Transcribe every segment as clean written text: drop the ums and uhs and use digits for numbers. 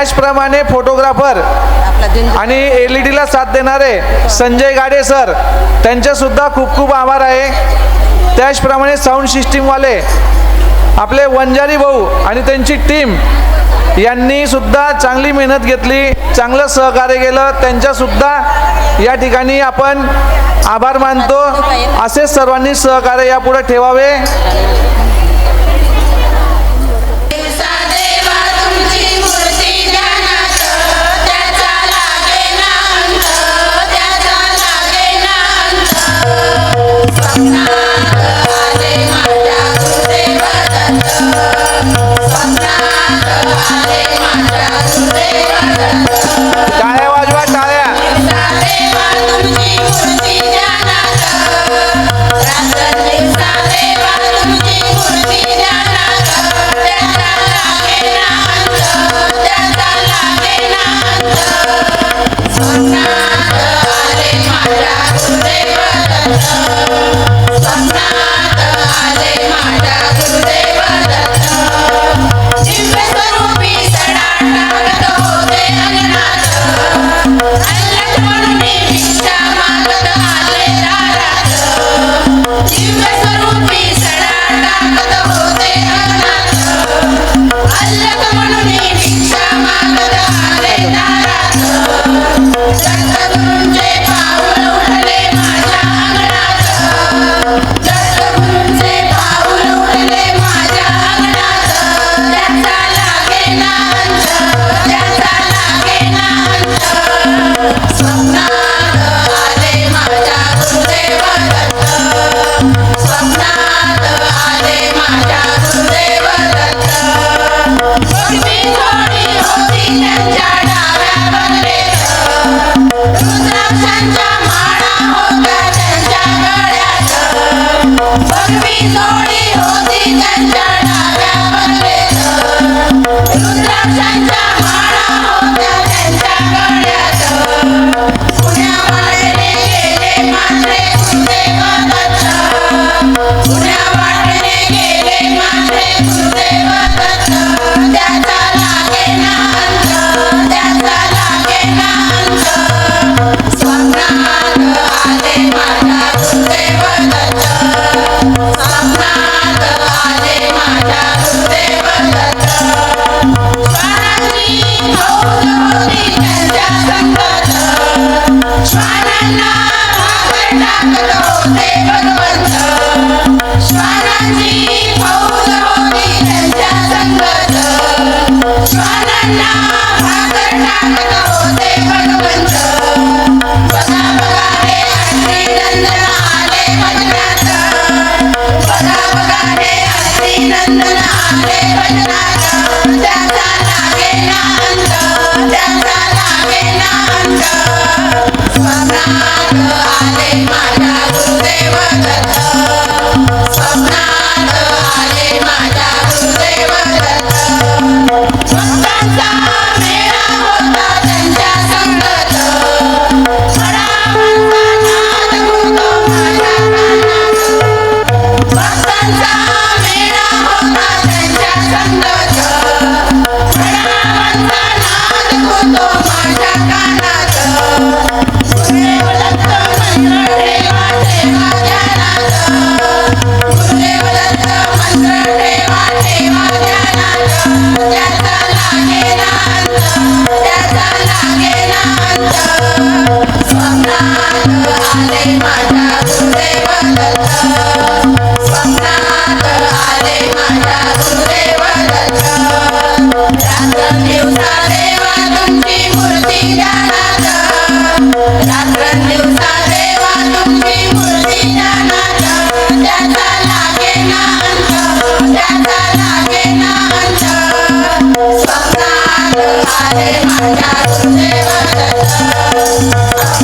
त्याचप्रमाणे फोटोग्राफर आणि LED ला साथ देणारे संजय गाडे सर, त्यांचे सुद्धा खूप खूप आभार आहे। त्याचप्रमाणे साऊंड सिस्टीम वाले आपले वंजारी भाऊ आणि त्यांची टीम यांनी सुद्धा चांगली मेहनत घेतली, चांगलं सहकार्य केलं, त्यांच्या सुद्धा या ठिकाणी आपण आभार मानतो। असे सर्वांनी सहकार्य यापुढे ठेवावे। टाळ्या वाजवा, टाळ्या।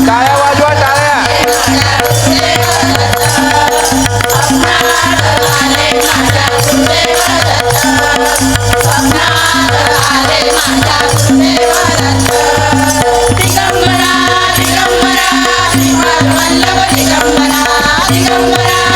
टाळ्या वाजवा, टाळ्या। दिगंबरा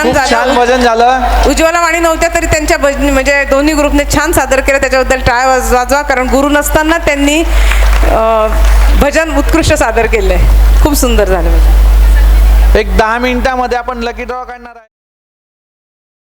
छान खूप छान झालं. भजन झालं. उज्ज्वला वाणी नव्हत्या तरी त्यांच्या म्हणजे दोन्ही ग्रुपने छान सादर केलं. त्याच्याबद्दल टाळ्या वाजवा, कारण गुरु नसताना त्यांनी भजन उत्कृष्ट सादर केलंय. खूप सुंदर झालं. एक 10 मिनिटामध्ये आपण लकी ड्रॉ काढणार आहे.